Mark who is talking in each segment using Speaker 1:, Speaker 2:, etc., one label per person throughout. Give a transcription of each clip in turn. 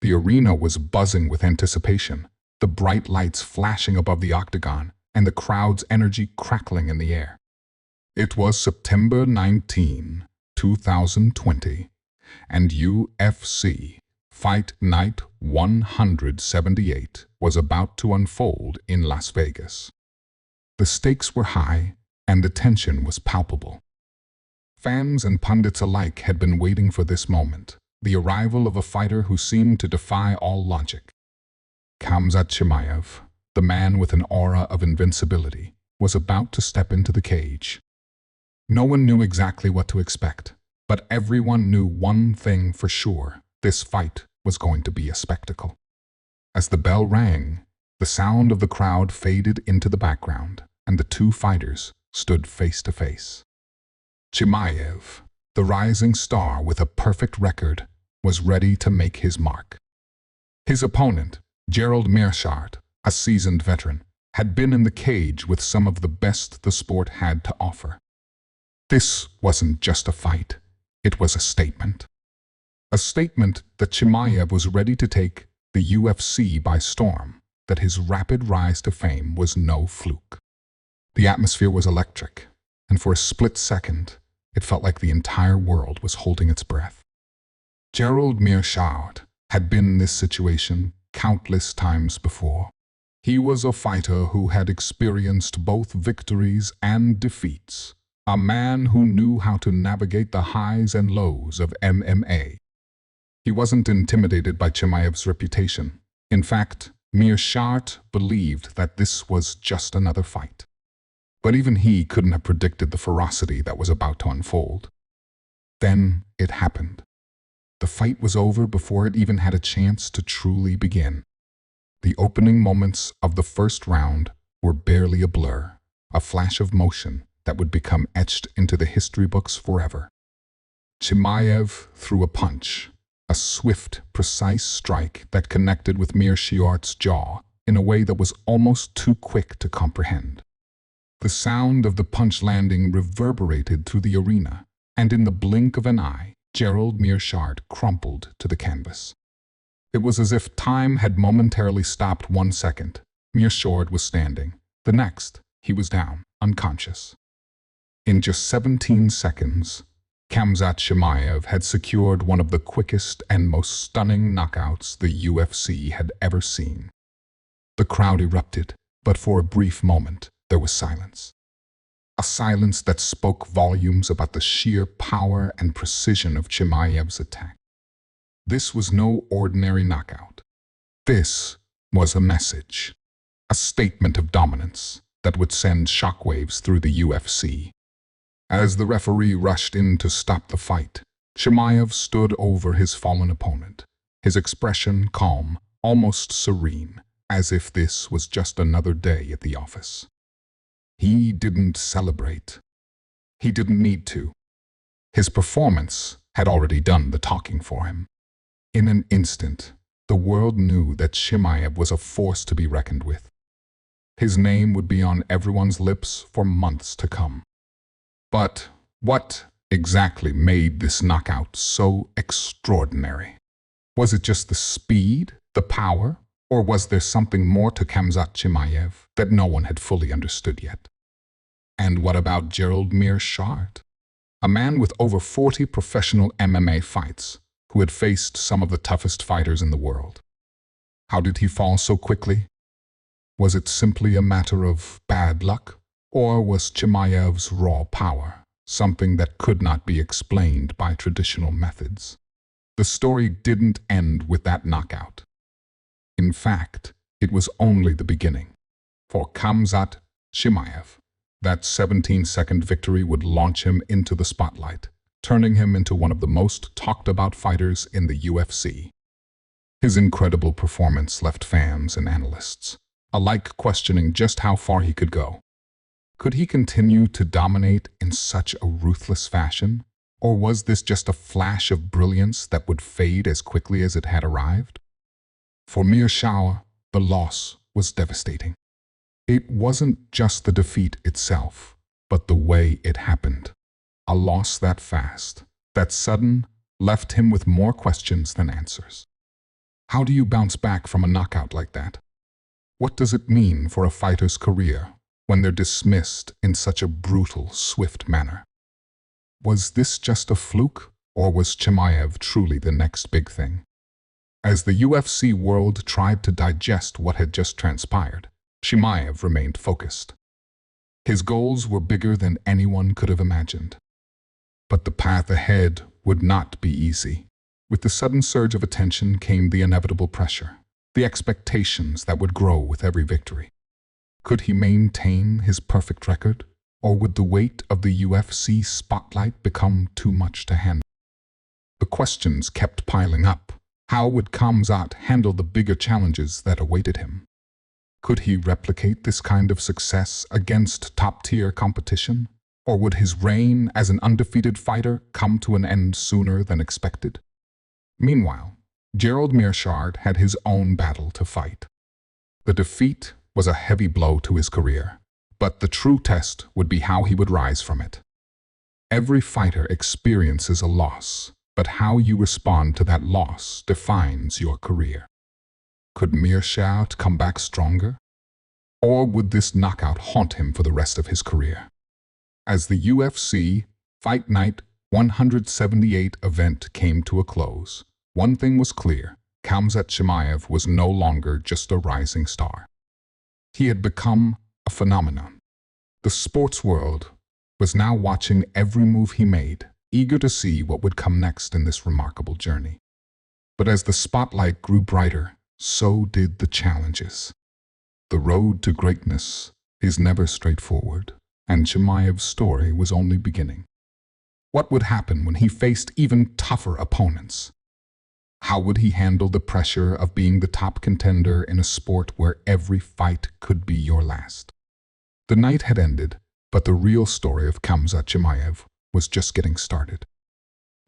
Speaker 1: The arena was buzzing with anticipation, the bright lights flashing above the octagon, and the crowd's energy crackling in the air. It was September 19, 2020, and UFC Fight Night 178 was about to unfold in Las Vegas. The stakes were high, and the tension was palpable. Fans and pundits alike had been waiting for this moment, the arrival of a fighter who seemed to defy all logic. Khamzat Chimaev, the man with an aura of invincibility, was about to step into the cage. No one knew exactly what to expect, but everyone knew one thing for sure: this fight was going to be a spectacle. As the bell rang, the sound of the crowd faded into the background, and the two fighters stood face to face. Chimaev, the rising star with a perfect record, was ready to make his mark. His opponent, Gerald Meerschaert, a seasoned veteran, had been in the cage with some of the best the sport had to offer. This wasn't just a fight, it was a statement. A statement that Chimaev was ready to take the UFC by storm, that his rapid rise to fame was no fluke. The atmosphere was electric, and for a split second, it felt like the entire world was holding its breath. Gerald Meerschaert had been in this situation countless times before. He was a fighter who had experienced both victories and defeats, a man who knew how to navigate the highs and lows of MMA. He wasn't intimidated by Chimaev's reputation. In fact, Meerschaert believed that this was just another fight. But even he couldn't have predicted the ferocity that was about to unfold. Then it happened. The fight was over before it even had a chance to truly begin. The opening moments of the first round were barely a blur, a flash of motion that would become etched into the history books forever. Chimaev threw a punch, a swift, precise strike that connected with Meerschaert's jaw in a way that was almost too quick to comprehend. The sound of the punch landing reverberated through the arena, and in the blink of an eye, Gerald Meerschaert crumpled to the canvas. It was as if time had momentarily stopped 1 second. Meerschaert was standing. The next, he was down, unconscious. In just 17 seconds, Khamzat Chimaev had secured one of the quickest and most stunning knockouts the UFC had ever seen. The crowd erupted, but for a brief moment, there was silence. A silence that spoke volumes about the sheer power and precision of Chimaev's attack. This was no ordinary knockout. This was a message, a statement of dominance that would send shockwaves through the UFC. As the referee rushed in to stop the fight, Chimaev stood over his fallen opponent, his expression calm, almost serene, as if this was just another day at the office. He didn't celebrate. He didn't need to. His performance had already done the talking for him. In an instant, the world knew that Chimaev was a force to be reckoned with. His name would be on everyone's lips for months to come. But what exactly made this knockout so extraordinary? Was it just the speed, the power, or was there something more to Khamzat Chimaev that no one had fully understood yet? And what about Gerald Meerschaert? A man with over 40 professional MMA fights, who had faced some of the toughest fighters in the world. How did he fall so quickly? Was it simply a matter of bad luck? Or was Chimaev's raw power something that could not be explained by traditional methods? The story didn't end with that knockout. In fact, it was only the beginning. For Khamzat Chimaev, that 17-second victory would launch him into the spotlight, turning him into one of the most talked-about fighters in the UFC. His incredible performance left fans and analysts alike questioning just how far he could go. Could he continue to dominate in such a ruthless fashion? Or was this just a flash of brilliance that would fade as quickly as it had arrived? For Meerschaert, the loss was devastating. It wasn't just the defeat itself, but the way it happened. A loss that fast, that sudden, left him with more questions than answers. How do you bounce back from a knockout like that? What does it mean for a fighter's career when they're dismissed in such a brutal, swift manner? Was this just a fluke, or was Chimaev truly the next big thing? As the UFC world tried to digest what had just transpired, Chimaev remained focused. His goals were bigger than anyone could have imagined. But the path ahead would not be easy. With the sudden surge of attention came the inevitable pressure, the expectations that would grow with every victory. Could he maintain his perfect record, or would the weight of the UFC spotlight become too much to handle? The questions kept piling up. How would Khamzat handle the bigger challenges that awaited him? Could he replicate this kind of success against top-tier competition? Or would his reign as an undefeated fighter come to an end sooner than expected? Meanwhile, Gerald Meerschaert had his own battle to fight. The defeat was a heavy blow to his career, but the true test would be how he would rise from it. Every fighter experiences a loss, but how you respond to that loss defines your career. Could Meerschaert come back stronger? Or would this knockout haunt him for the rest of his career? As the UFC Fight Night 178 event came to a close, one thing was clear: Khamzat Chimaev was no longer just a rising star. He had become a phenomenon. The sports world was now watching every move he made, eager to see what would come next in this remarkable journey. But as the spotlight grew brighter, so did the challenges. The road to greatness is never straightforward, and Chimaev's story was only beginning. What would happen when he faced even tougher opponents? How would he handle the pressure of being the top contender in a sport where every fight could be your last? The night had ended, but the real story of Khamzat Chimaev was just getting started.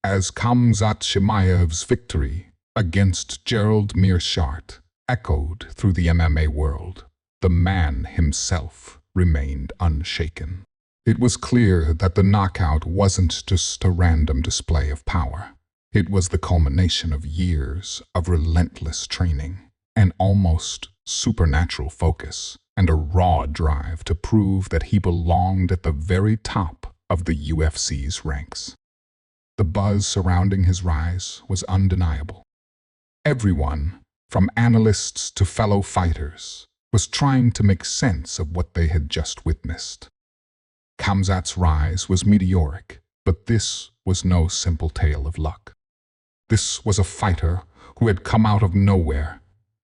Speaker 1: As Khamzat Chimaev's victory against Gerald Meerschaert echoed through the MMA world, the man himself remained unshaken. It was clear that the knockout wasn't just a random display of power. It was the culmination of years of relentless training, an almost supernatural focus, and a raw drive to prove that he belonged at the very top of the UFC's ranks. The buzz surrounding his rise was undeniable. Everyone, from analysts to fellow fighters, was trying to make sense of what they had just witnessed. Khamzat's rise was meteoric, but this was no simple tale of luck. This was a fighter who had come out of nowhere,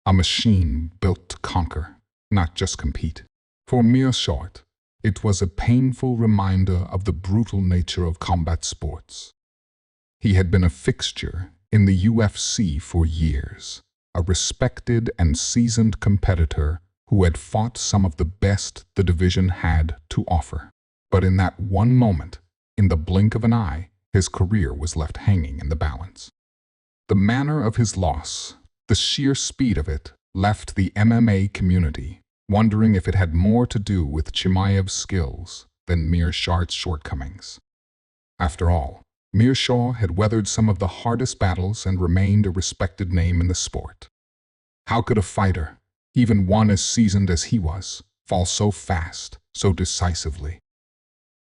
Speaker 1: a machine built to conquer, not just compete. For Meerschaert, it was a painful reminder of the brutal nature of combat sports. He had been a fixture in the UFC for years, a respected and seasoned competitor who had fought some of the best the division had to offer. But in that one moment, in the blink of an eye, his career was left hanging in the balance. The manner of his loss, the sheer speed of it, left the MMA community wondering if it had more to do with Chimaev's skills than Meerschaert's shortcomings. After all, Meerschaert had weathered some of the hardest battles and remained a respected name in the sport. How could a fighter, even one as seasoned as he was, fall so fast, so decisively?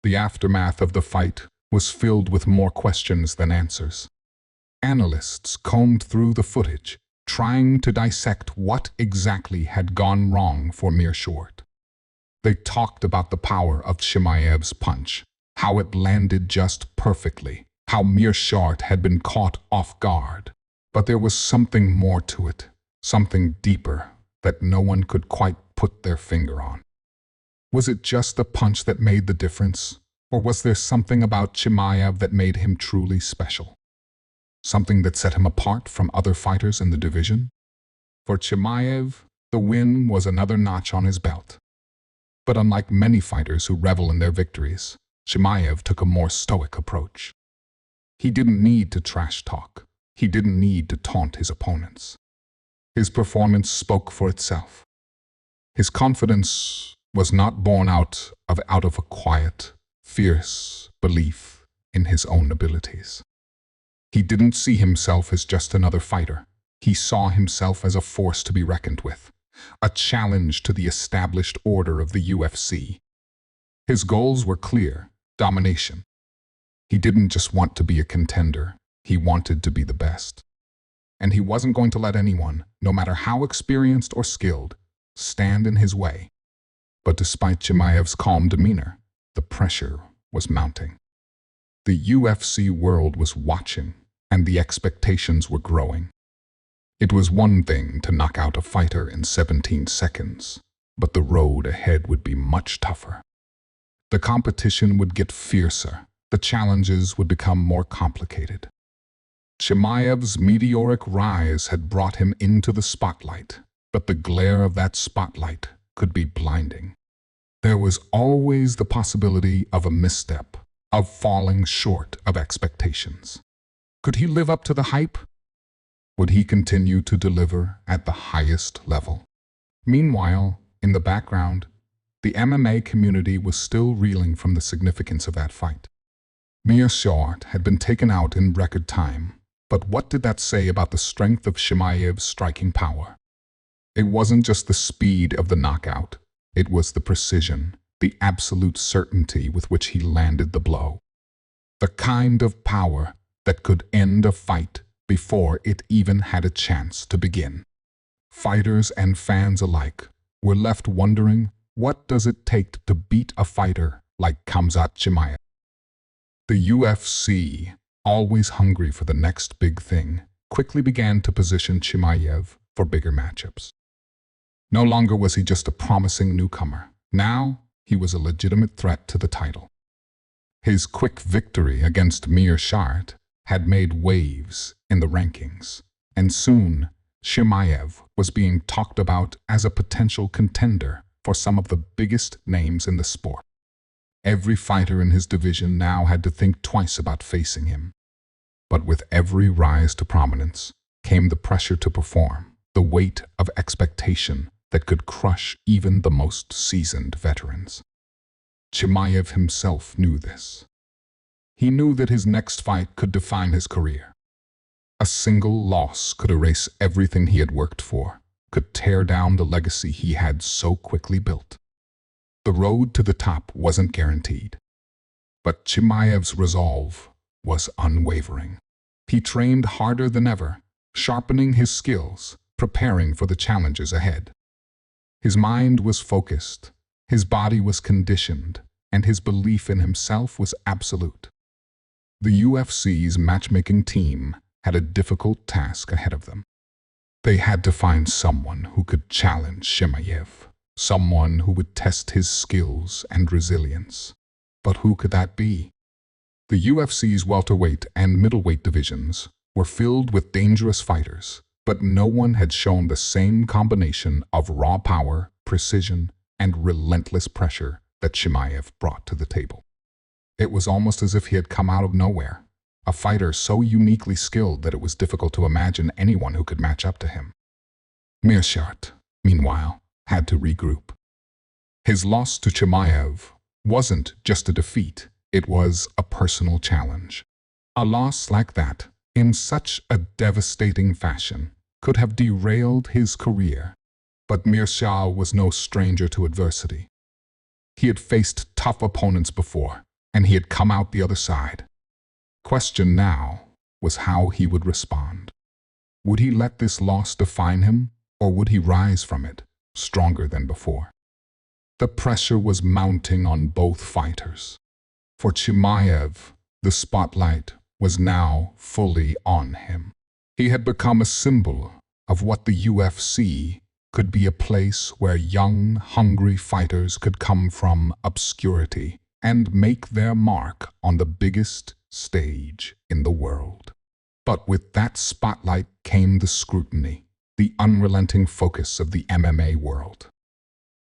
Speaker 1: The aftermath of the fight was filled with more questions than answers. Analysts combed through the footage, trying to dissect what exactly had gone wrong for Meerschaert. They talked about the power of Chimaev's punch, how it landed just perfectly, how Meerschaert had been caught off guard. But there was something more to it, something deeper that no one could quite put their finger on. Was it just the punch that made the difference, or was there something about Chimaev that made him truly special? Something that set him apart from other fighters in the division? For Chimaev, the win was another notch on his belt. But unlike many fighters who revel in their victories, Chimaev took a more stoic approach. He didn't need to trash talk. He didn't need to taunt his opponents. His performance spoke for itself. His confidence was not born out of a quiet, fierce belief in his own abilities. He didn't see himself as just another fighter. He saw himself as a force to be reckoned with, a challenge to the established order of the UFC. His goals were clear: domination. He didn't just want to be a contender, he wanted to be the best. And he wasn't going to let anyone, no matter how experienced or skilled, stand in his way. But despite Chimaev's calm demeanor, the pressure was mounting. The UFC world was watching, and the expectations were growing. It was one thing to knock out a fighter in 17 seconds, but the road ahead would be much tougher. The competition would get fiercer, the challenges would become more complicated. Chimaev's meteoric rise had brought him into the spotlight, but the glare of that spotlight could be blinding. There was always the possibility of a misstep, of falling short of expectations. Could he live up to the hype? Would he continue to deliver at the highest level? Meanwhile, in the background, the MMA community was still reeling from the significance of that fight. Meerschaert had been taken out in record time, but what did that say about the strength of Chimaev's striking power? It wasn't just the speed of the knockout, it was the precision, the absolute certainty with which he landed the blow. The kind of power that could end a fight before it even had a chance to begin. Fighters and fans alike were left wondering, what does it take to beat a fighter like Khamzat Chimaev? The UFC, always hungry for the next big thing, quickly began to position Chimaev for bigger matchups. No longer was he just a promising newcomer. Now, he was a legitimate threat to the title. His quick victory against Meerschaert had made waves in the rankings, and soon Chimaev was being talked about as a potential contender for some of the biggest names in the sport. Every fighter in his division now had to think twice about facing him. But with every rise to prominence came the pressure to perform, the weight of expectation that could crush even the most seasoned veterans. Chimaev himself knew this. He knew that his next fight could define his career. A single loss could erase everything he had worked for, could tear down the legacy he had so quickly built. The road to the top wasn't guaranteed, but Chimaev's resolve was unwavering. He trained harder than ever, sharpening his skills, preparing for the challenges ahead. His mind was focused, his body was conditioned, and his belief in himself was absolute. The UFC's matchmaking team had a difficult task ahead of them. They had to find someone who could challenge Chimaev, someone who would test his skills and resilience. But who could that be? The UFC's welterweight and middleweight divisions were filled with dangerous fighters, but no one had shown the same combination of raw power, precision, and relentless pressure that Chimaev brought to the table. It was almost as if he had come out of nowhere, a fighter so uniquely skilled that it was difficult to imagine anyone who could match up to him. Meerschaert, meanwhile, had to regroup. His loss to Chimaev wasn't just a defeat, it was a personal challenge. A loss like that, in such a devastating fashion, could have derailed his career. But Meerschaert was no stranger to adversity. He had faced tough opponents before, and he had come out the other side. Question now was how he would respond. Would he let this loss define him, or would he rise from it, stronger than before? The pressure was mounting on both fighters. For Chimaev, the spotlight was now fully on him. He had become a symbol of what the UFC could be, a place where young, hungry fighters could come from obscurity and make their mark on the biggest stage in the world. But with that spotlight came the scrutiny, the unrelenting focus of the MMA world.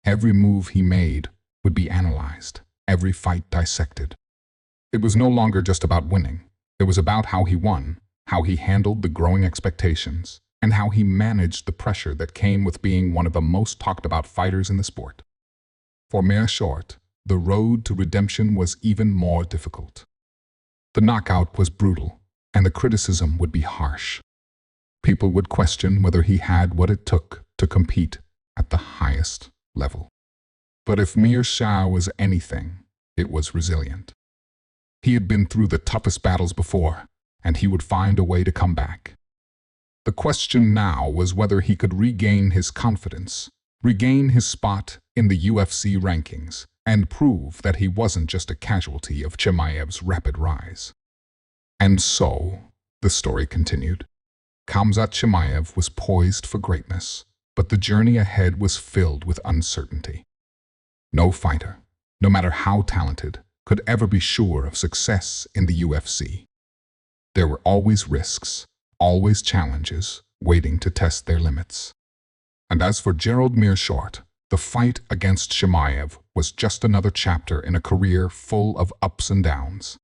Speaker 1: Every move he made would be analyzed, every fight dissected. It was no longer just about winning. It was about how he won, how he handled the growing expectations, and how he managed the pressure that came with being one of the most talked about fighters in the sport. For Meerschaert, the road to redemption was even more difficult. The knockout was brutal, and the criticism would be harsh. People would question whether he had what it took to compete at the highest level. But if Meerschaert was anything, it was resilient. He had been through the toughest battles before, and he would find a way to come back. The question now was whether he could regain his confidence, regain his spot in the UFC rankings, and prove that he wasn't just a casualty of Chimaev's rapid rise. And so, the story continued. Khamzat Chimaev was poised for greatness, but the journey ahead was filled with uncertainty. No fighter, no matter how talented, could ever be sure of success in the UFC. There were always risks, always challenges, waiting to test their limits. And as for Gerald Meerschaert, the fight against Chimaev was just another chapter in a career full of ups and downs.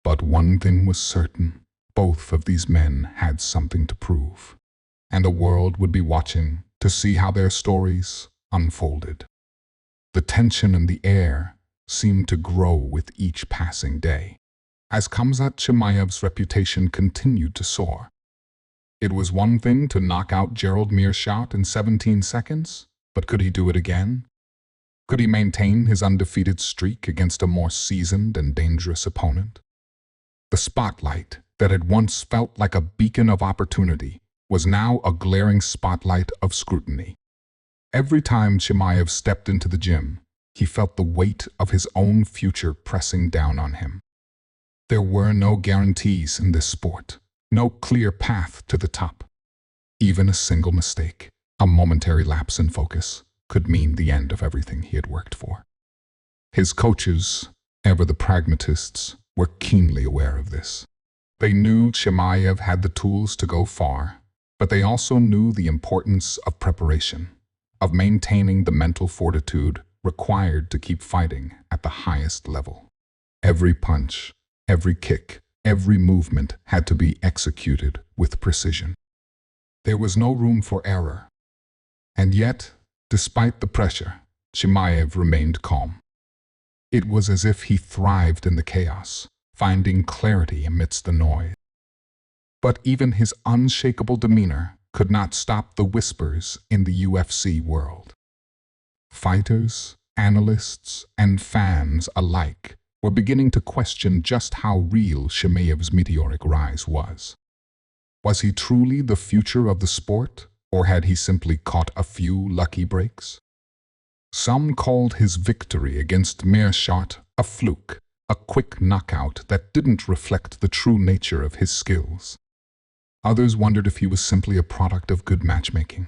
Speaker 1: But one thing was certain, both of these men had something to prove, and the world would be watching to see how their stories unfolded. The tension in the air seemed to grow with each passing day, as Khamzat Chimaev's reputation continued to soar. It was one thing to knock out Gerald Meerschaert in 17 seconds, but could he do it again? Could he maintain his undefeated streak against a more seasoned and dangerous opponent? The spotlight that had once felt like a beacon of opportunity was now a glaring spotlight of scrutiny. Every time Chimaev stepped into the gym, he felt the weight of his own future pressing down on him. There were no guarantees in this sport, no clear path to the top. Even a single mistake, a momentary lapse in focus, could mean the end of everything he had worked for. His coaches, ever the pragmatists, were keenly aware of this. They knew Chimaev had the tools to go far, but they also knew the importance of preparation, of maintaining the mental fortitude required to keep fighting at the highest level. Every punch, every kick, every movement had to be executed with precision. There was no room for error. And yet, despite the pressure, Chimaev remained calm. It was as if he thrived in the chaos, finding clarity amidst the noise. But even his unshakable demeanor could not stop the whispers in the UFC world. Fighters, analysts, and fans alike were beginning to question just how real Chimaev's meteoric rise was. Was he truly the future of the sport, or had he simply caught a few lucky breaks? Some called his victory against Meerschaert a fluke, a quick knockout that didn't reflect the true nature of his skills. Others wondered if he was simply a product of good matchmaking,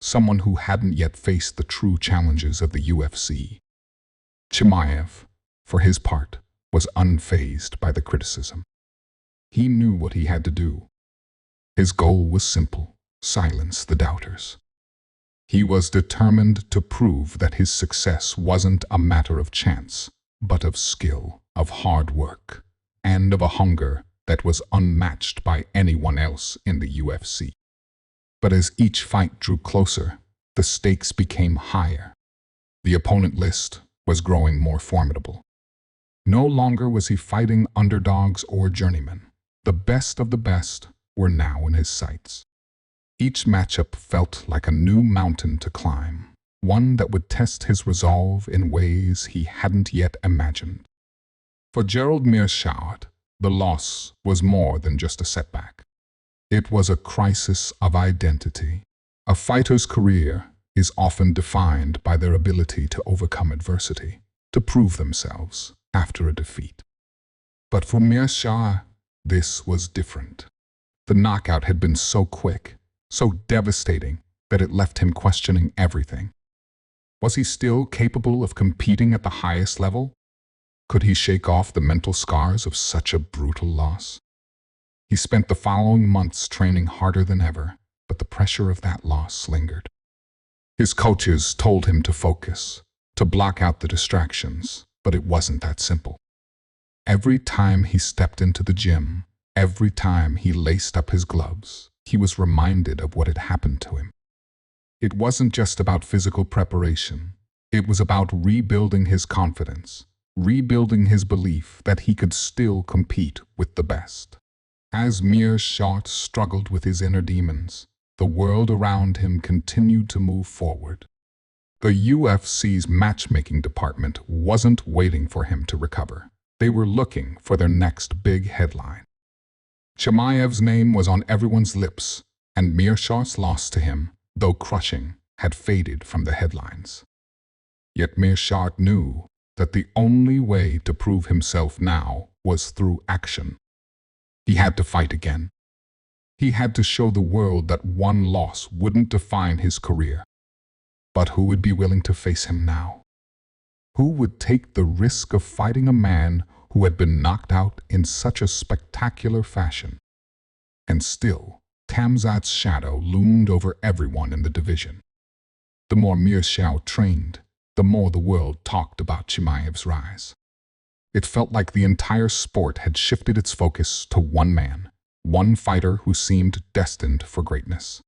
Speaker 1: someone who hadn't yet faced the true challenges of the UFC. Chimaev, for his part, was unfazed by the criticism. He knew what he had to do. His goal was simple: silence the doubters. He was determined to prove that his success wasn't a matter of chance, but of skill, of hard work, and of a hunger that was unmatched by anyone else in the UFC. But as each fight drew closer, the stakes became higher. The opponent list was growing more formidable. No longer was he fighting underdogs or journeymen. The best of the best were now in his sights. Each matchup felt like a new mountain to climb, one that would test his resolve in ways he hadn't yet imagined. For Gerald Meerschaert, the loss was more than just a setback. It was a crisis of identity. A fighter's career is often defined by their ability to overcome adversity, to prove themselves after a defeat. But for Meerschaert, this was different. The knockout had been so quick, so devastating, that it left him questioning everything. Was he still capable of competing at the highest level? Could he shake off the mental scars of such a brutal loss? He spent the following months training harder than ever, but the pressure of that loss lingered. His coaches told him to focus, to block out the distractions, but it wasn't that simple. Every time he stepped into the gym, every time he laced up his gloves, he was reminded of what had happened to him. It wasn't just about physical preparation. It was about rebuilding his confidence, rebuilding his belief that he could still compete with the best. As Meerschaert struggled with his inner demons, the world around him continued to move forward. The UFC's matchmaking department wasn't waiting for him to recover. They were looking for their next big headline. Chimaev's name was on everyone's lips, and Meerschaert's loss to him, though crushing, had faded from the headlines. Yet Meerschaert knew that the only way to prove himself now was through action. He had to fight again. He had to show the world that one loss wouldn't define his career. But who would be willing to face him now? Who would take the risk of fighting a man who had been knocked out in such a spectacular fashion? And still, Khamzat's shadow loomed over everyone in the division. The more Meerschaert trained, the more the world talked about Chimaev's rise. It felt like the entire sport had shifted its focus to one man, one fighter who seemed destined for greatness.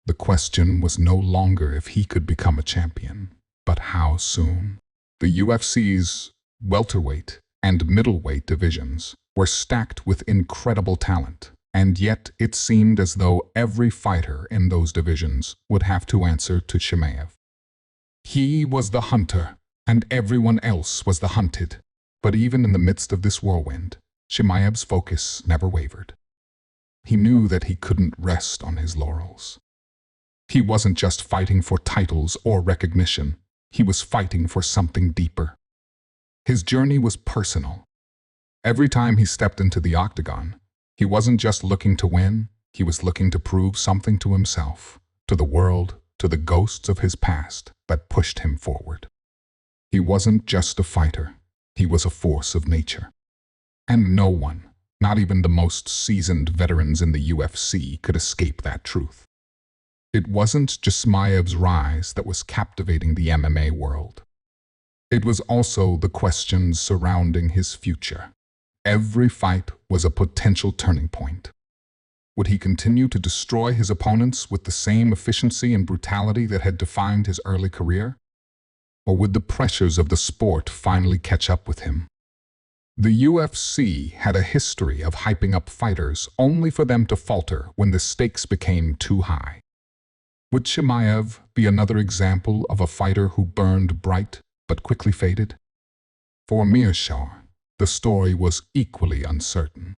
Speaker 1: The question was no longer if he could become a champion, but how soon. The UFC's welterweight and middleweight divisions were stacked with incredible talent, and yet it seemed as though every fighter in those divisions would have to answer to Chimaev. He was the hunter, and everyone else was the hunted. But even in the midst of this whirlwind, Chimaev's focus never wavered. He knew that he couldn't rest on his laurels. He wasn't just fighting for titles or recognition. He was fighting for something deeper. His journey was personal. Every time he stepped into the octagon, he wasn't just looking to win, he was looking to prove something to himself, to the world, to the ghosts of his past that pushed him forward. He wasn't just a fighter, he was a force of nature. And no one, not even the most seasoned veterans in the UFC, could escape that truth. It wasn't just Chimaev's rise that was captivating the MMA world. It was also the questions surrounding his future. Every fight was a potential turning point. Would he continue to destroy his opponents with the same efficiency and brutality that had defined his early career? Or would the pressures of the sport finally catch up with him? The UFC had a history of hyping up fighters only for them to falter when the stakes became too high. Would Chimaev be another example of a fighter who burned bright but quickly faded? For Meerschaert, the story was equally uncertain.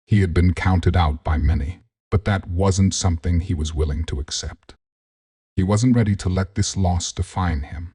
Speaker 1: He had been counted out by many, but that wasn't something he was willing to accept. He wasn't ready to let this loss define him.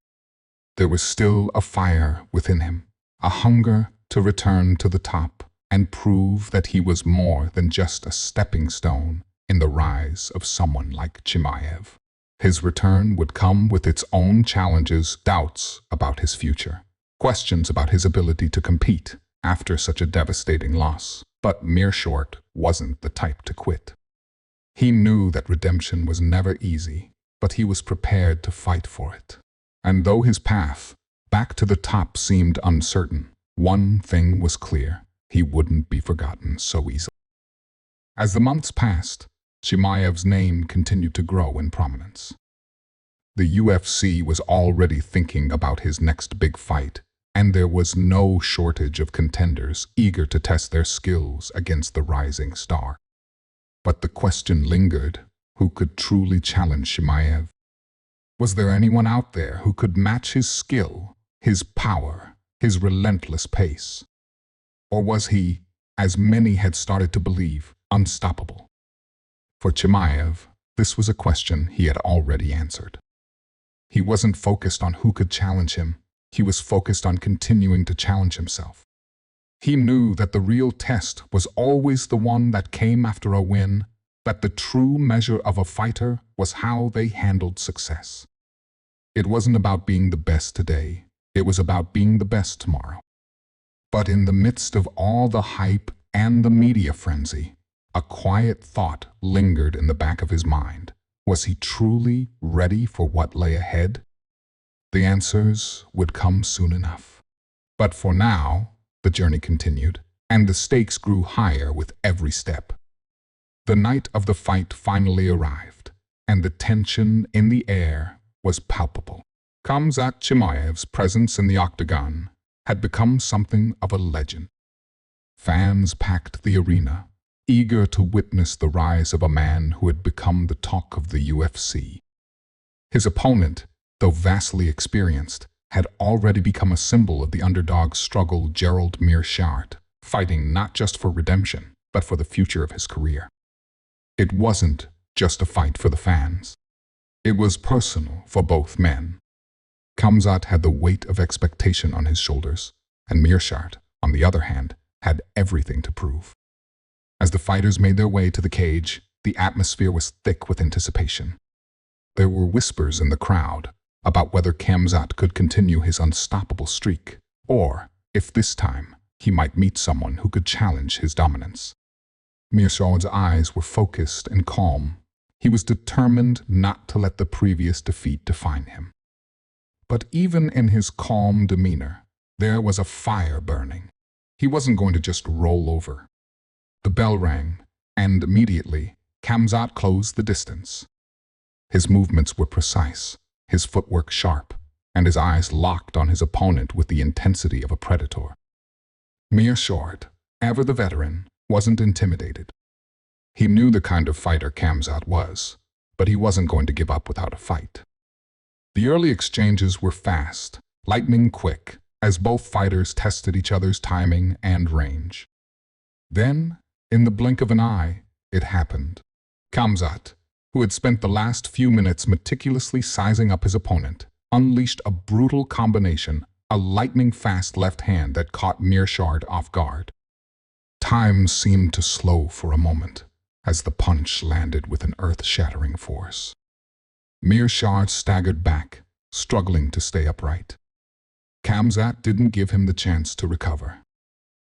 Speaker 1: There was still a fire within him, a hunger to return to the top and prove that he was more than just a stepping stone in the rise of someone like Chimaev. His return would come with its own challenges, doubts about his future, questions about his ability to compete after such a devastating loss. But Meerschaert wasn't the type to quit. He knew that redemption was never easy, but he was prepared to fight for it. And though his path back to the top seemed uncertain, one thing was clear: he wouldn't be forgotten so easily. As the months passed, Chimaev's name continued to grow in prominence. The UFC was already thinking about his next big fight, and there was no shortage of contenders eager to test their skills against the rising star. But the question lingered: who could truly challenge Chimaev? Was there anyone out there who could match his skill, his power, his relentless pace? Or was he, as many had started to believe, unstoppable? For Chimaev, this was a question he had already answered. He wasn't focused on who could challenge him. He was focused on continuing to challenge himself. He knew that the real test was always the one that came after a win, that the true measure of a fighter was how they handled success. It wasn't about being the best today. It was about being the best tomorrow. But in the midst of all the hype and the media frenzy, a quiet thought lingered in the back of his mind. Was he truly ready for what lay ahead? The answers would come soon enough. But for now, the journey continued, and the stakes grew higher with every step. The night of the fight finally arrived, and the tension in the air was palpable. Khamzat Chimaev's presence in the octagon had become something of a legend. Fans packed the arena, eager to witness the rise of a man who had become the talk of the UFC. His opponent, though vastly experienced, had already become a symbol of the underdog struggle. Gerald Meerschaert, fighting not just for redemption, but for the future of his career. It wasn't just a fight for the fans. It was personal for both men. Khamzat had the weight of expectation on his shoulders, and Meerschaert, on the other hand, had everything to prove. As the fighters made their way to the cage, the atmosphere was thick with anticipation. There were whispers in the crowd about whether Khamzat could continue his unstoppable streak, or, if this time, he might meet someone who could challenge his dominance. Meerschaert's eyes were focused and calm. He was determined not to let the previous defeat define him. But even in his calm demeanor, there was a fire burning. He wasn't going to just roll over. The bell rang, and immediately, Khamzat closed the distance. His movements were precise, his footwork sharp, and his eyes locked on his opponent with the intensity of a predator. Meerschaert, ever the veteran, wasn't intimidated. He knew the kind of fighter Khamzat was, but he wasn't going to give up without a fight. The early exchanges were fast, lightning quick, as both fighters tested each other's timing and range. Then, in the blink of an eye, it happened. Khamzat, who had spent the last few minutes meticulously sizing up his opponent, unleashed a brutal combination, a lightning-fast left hand that caught Meerschaert off guard. Time seemed to slow for a moment, as the punch landed with an earth-shattering force. Meerschaert staggered back, struggling to stay upright. Khamzat didn't give him the chance to recover.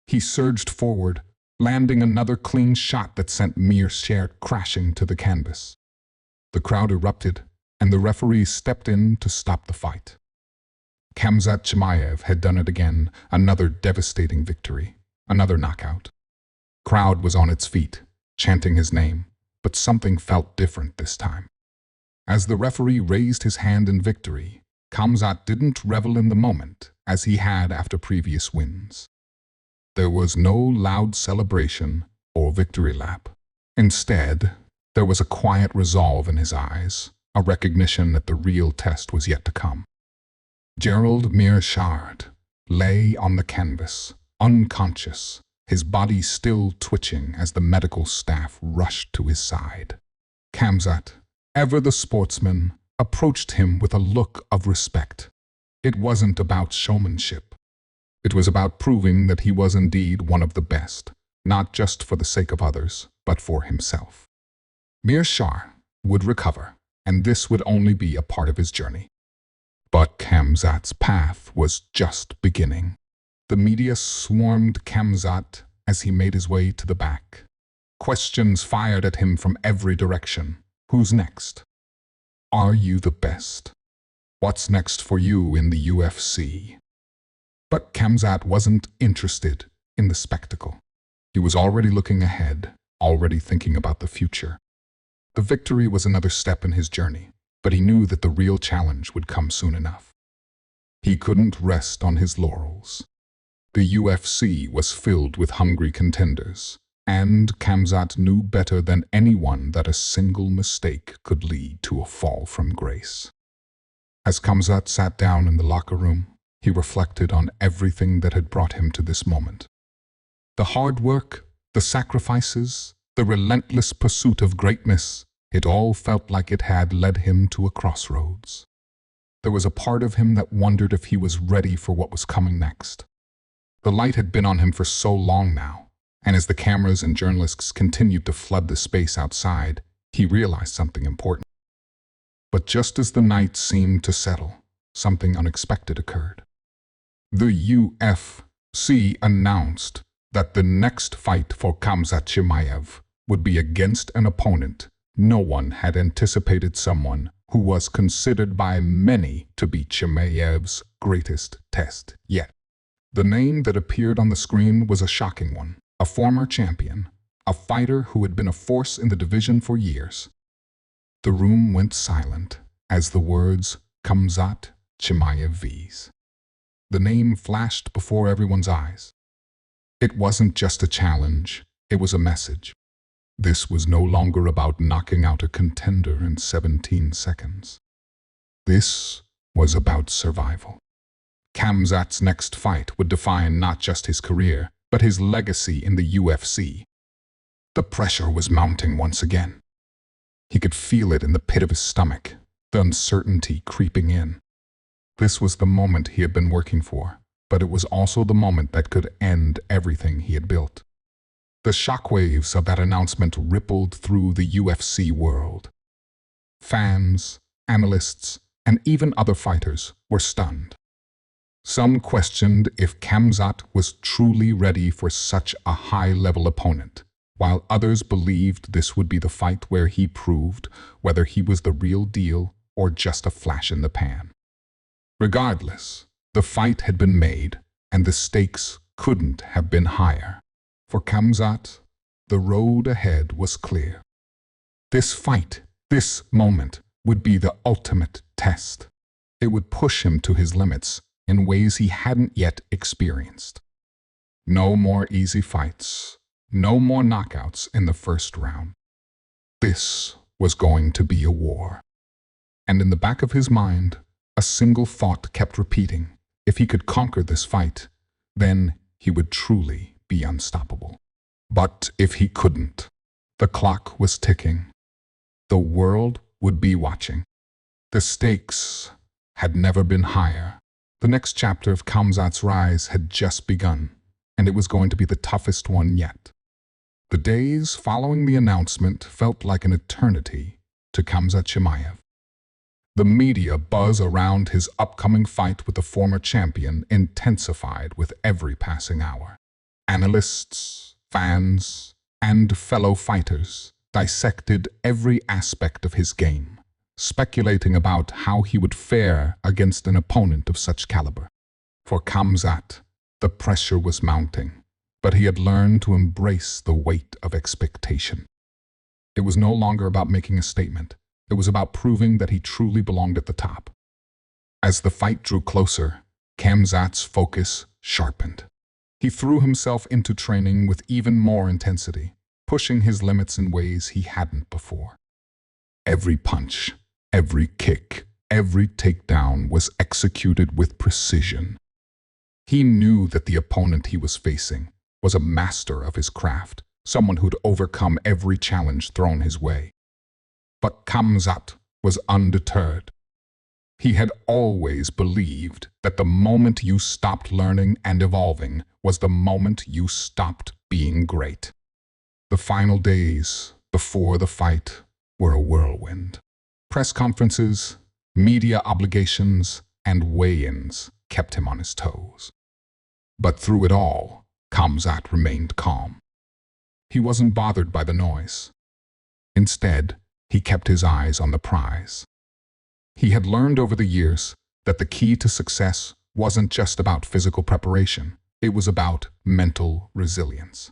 Speaker 1: He surged forward, landing another clean shot that sent Meerschaert crashing to the canvas. The crowd erupted, and the referee stepped in to stop the fight. Khamzat Chimaev had done it again, another devastating victory, another knockout. Crowd was on its feet, chanting his name, but something felt different this time. As the referee raised his hand in victory, Khamzat didn't revel in the moment as he had after previous wins. There was no loud celebration or victory lap. Instead, there was a quiet resolve in his eyes, a recognition that the real test was yet to come. Gerald Meerschaert lay on the canvas, unconscious, his body still twitching as the medical staff rushed to his side. Khamzat, ever the sportsman, approached him with a look of respect. It wasn't about showmanship. It was about proving that he was indeed one of the best, not just for the sake of others, but for himself. Meerschaert would recover, and this would only be a part of his journey. But Khamzat's path was just beginning. The media swarmed Khamzat as he made his way to the back. Questions fired at him from every direction. Who's next? Are you the best? What's next for you in the UFC? But Khamzat wasn't interested in the spectacle. He was already looking ahead, already thinking about the future. The victory was another step in his journey, but he knew that the real challenge would come soon enough. He couldn't rest on his laurels. The UFC was filled with hungry contenders, and Khamzat knew better than anyone that a single mistake could lead to a fall from grace. As Khamzat sat down in the locker room, he reflected on everything that had brought him to this moment. The hard work, the sacrifices, the relentless pursuit of greatness, it all felt like it had led him to a crossroads. There was a part of him that wondered if he was ready for what was coming next. The light had been on him for so long now, and as the cameras and journalists continued to flood the space outside, he realized something important. But just as the night seemed to settle, something unexpected occurred. The UFC announced that the next fight for Khamzat Chimaev would be against an opponent no one had anticipated, someone who was considered by many to be Chimaev's greatest test yet. The name that appeared on the screen was a shocking one, a former champion, a fighter who had been a force in the division for years. The room went silent as the words Khamzat Chimaev vs. The name flashed before everyone's eyes. It wasn't just a challenge, it was a message. This was no longer about knocking out a contender in 17 seconds. This was about survival. Khamzat's next fight would define not just his career, but his legacy in the UFC. The pressure was mounting once again. He could feel it in the pit of his stomach, the uncertainty creeping in. This was the moment he had been working for, but it was also the moment that could end everything he had built. The shockwaves of that announcement rippled through the UFC world. Fans, analysts, and even other fighters were stunned. Some questioned if Khamzat was truly ready for such a high-level opponent, while others believed this would be the fight where he proved whether he was the real deal or just a flash in the pan. Regardless, the fight had been made, and the stakes couldn't have been higher. For Khamzat, the road ahead was clear. This fight, this moment, would be the ultimate test. It would push him to his limits in ways he hadn't yet experienced. No more easy fights, no more knockouts in the first round. This was going to be a war. And in the back of his mind, a single thought kept repeating. If he could conquer this fight, then he would truly be unstoppable. But if he couldn't, the clock was ticking. The world would be watching. The stakes had never been higher. The next chapter of Khamzat's rise had just begun, and it was going to be the toughest one yet. The days following the announcement felt like an eternity to Khamzat Chimaev. The media buzz around his upcoming fight with the former champion intensified with every passing hour. Analysts, fans, and fellow fighters dissected every aspect of his game, speculating about how he would fare against an opponent of such caliber. For Khamzat, the pressure was mounting, but he had learned to embrace the weight of expectation. It was no longer about making a statement. It was about proving that he truly belonged at the top. As the fight drew closer, Khamzat's focus sharpened. He threw himself into training with even more intensity, pushing his limits in ways he hadn't before. Every punch, every kick, every takedown was executed with precision. He knew that the opponent he was facing was a master of his craft, someone who'd overcome every challenge thrown his way. But Khamzat was undeterred. He had always believed that the moment you stopped learning and evolving was the moment you stopped being great. The final days before the fight were a whirlwind. Press conferences, media obligations, and weigh-ins kept him on his toes. But through it all, Khamzat remained calm. He wasn't bothered by the noise. Instead, he kept his eyes on the prize. He had learned over the years that the key to success wasn't just about physical preparation, it was about mental resilience.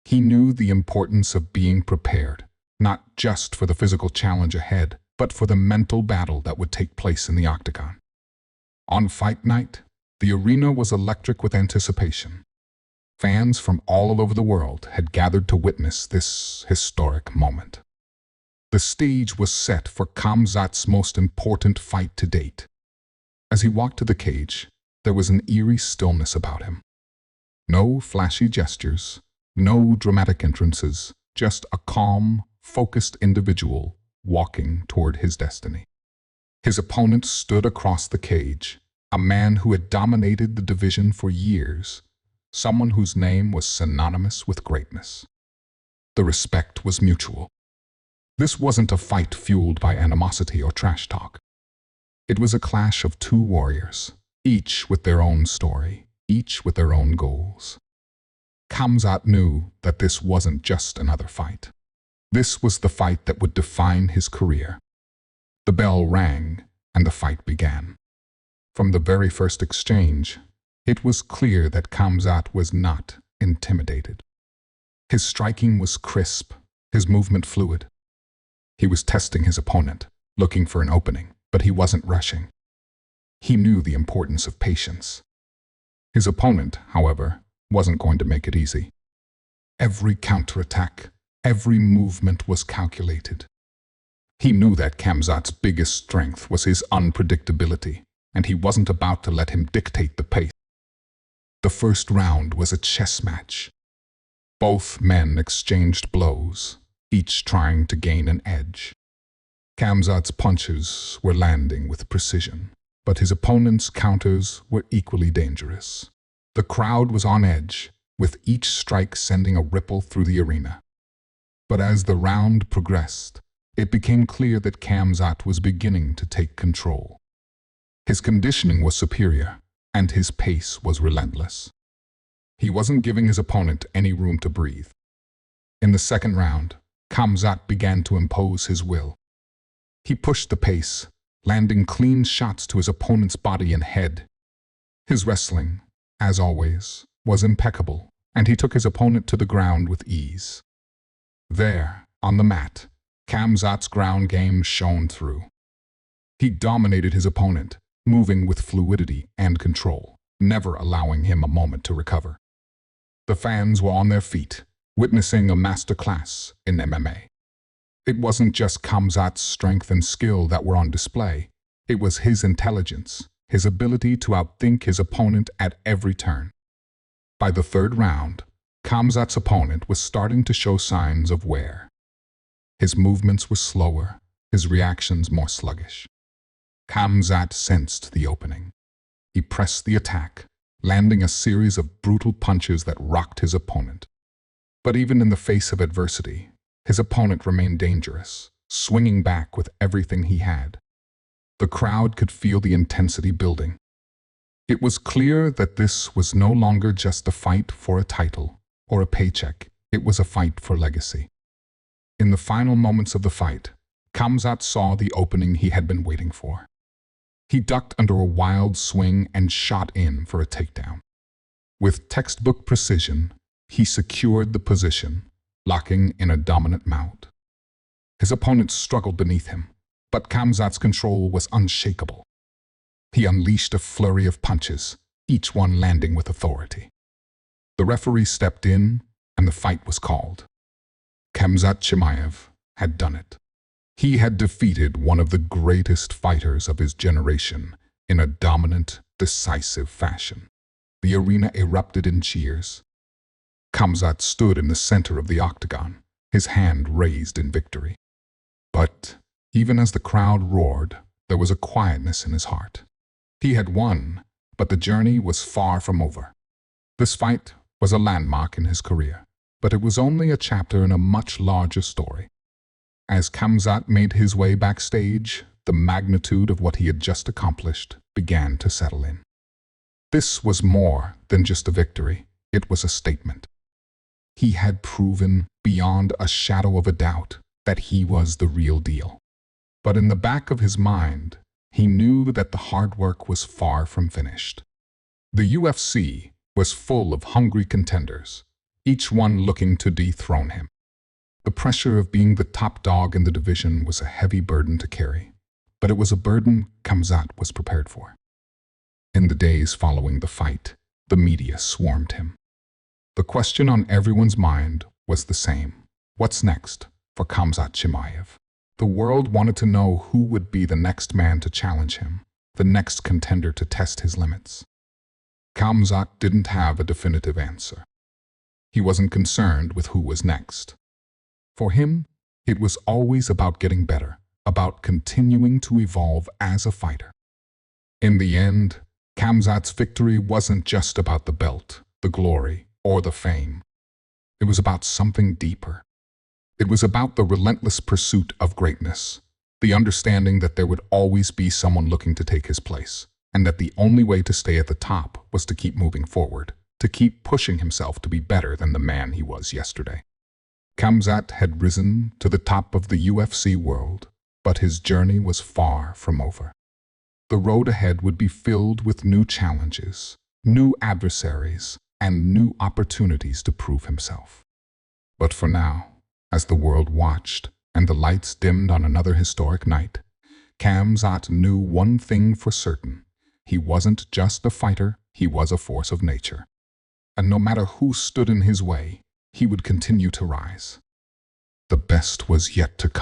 Speaker 1: He knew the importance of being prepared, not just for the physical challenge ahead, but for the mental battle that would take place in the octagon. On fight night, the arena was electric with anticipation. Fans from all over the world had gathered to witness this historic moment. The stage was set for Khamzat's most important fight to date. As he walked to the cage, there was an eerie stillness about him. No flashy gestures, no dramatic entrances, just a calm, focused individual walking toward his destiny. His opponent stood across the cage, a man who had dominated the division for years, someone whose name was synonymous with greatness. The respect was mutual. This wasn't a fight fueled by animosity or trash talk. It was a clash of two warriors, each with their own story, each with their own goals. Khamzat knew that this wasn't just another fight. This was the fight that would define his career. The bell rang, and the fight began. From the very first exchange, it was clear that Khamzat was not intimidated. His striking was crisp, his movement fluid. He was testing his opponent, looking for an opening, but he wasn't rushing. He knew the importance of patience. His opponent, however, wasn't going to make it easy. Every counterattack, Every movement was calculated. He knew that Khamzat's biggest strength was his unpredictability, and he wasn't about to let him dictate the pace. The first round was a chess match. Both men exchanged blows, each trying to gain an edge. Khamzat's punches were landing with precision, but his opponent's counters were equally dangerous. The crowd was on edge, with each strike sending a ripple through the arena. But as the round progressed, it became clear that Khamzat was beginning to take control. His conditioning was superior, and his pace was relentless. He wasn't giving his opponent any room to breathe. In the second round, Khamzat began to impose his will. He pushed the pace, landing clean shots to his opponent's body and head. His wrestling, as always, was impeccable, and he took his opponent to the ground with ease. There, on the mat, Khamzat's ground game shone through. He dominated his opponent, moving with fluidity and control, never allowing him a moment to recover. The fans were on their feet, witnessing a masterclass in MMA. It wasn't just Khamzat's strength and skill that were on display. It was his intelligence, his ability to outthink his opponent at every turn. By the third round, Khamzat's opponent was starting to show signs of wear. His movements were slower, his reactions more sluggish. Khamzat sensed the opening. He pressed the attack, landing a series of brutal punches that rocked his opponent. But even in the face of adversity, his opponent remained dangerous, swinging back with everything he had. The crowd could feel the intensity building. It was clear that this was no longer just a fight for a title or a paycheck. It was a fight for legacy. In the final moments of the fight, Khamzat saw the opening he had been waiting for. He ducked under a wild swing and shot in for a takedown. With textbook precision, he secured the position, locking in a dominant mount. His opponent struggled beneath him, but Khamzat's control was unshakable. He unleashed a flurry of punches, each one landing with authority. The referee stepped in, and the fight was called. Khamzat Chimaev had done it. He had defeated one of the greatest fighters of his generation in a dominant, decisive fashion. The arena erupted in cheers. Khamzat stood in the center of the octagon, his hand raised in victory. But even as the crowd roared, there was a quietness in his heart. He had won, but the journey was far from over. This fight was a landmark in his career, but it was only a chapter in a much larger story. As Khamzat made his way backstage, the magnitude of what he had just accomplished began to settle in. This was more than just a victory, it was a statement. He had proven beyond a shadow of a doubt that he was the real deal. But in the back of his mind, he knew that the hard work was far from finished. The UFC was full of hungry contenders, each one looking to dethrone him. The pressure of being the top dog in the division was a heavy burden to carry, but it was a burden Khamzat was prepared for. In the days following the fight, the media swarmed him. The question on everyone's mind was the same. What's next for Khamzat Chimaev? The world wanted to know who would be the next man to challenge him, the next contender to test his limits. Khamzat didn't have a definitive answer. He wasn't concerned with who was next. For him, it was always about getting better, about continuing to evolve as a fighter. In the end, Khamzat's victory wasn't just about the belt, the glory, or the fame. It was about something deeper. It was about the relentless pursuit of greatness, the understanding that there would always be someone looking to take his place, and that the only way to stay at the top was to keep moving forward, to keep pushing himself to be better than the man he was yesterday. Khamzat had risen to the top of the UFC world, but his journey was far from over. The road ahead would be filled with new challenges, new adversaries, and new opportunities to prove himself. But for now, as the world watched and the lights dimmed on another historic night, Khamzat knew one thing for certain. He wasn't just a fighter, he was a force of nature. And no matter who stood in his way, he would continue to rise. The best was yet to come.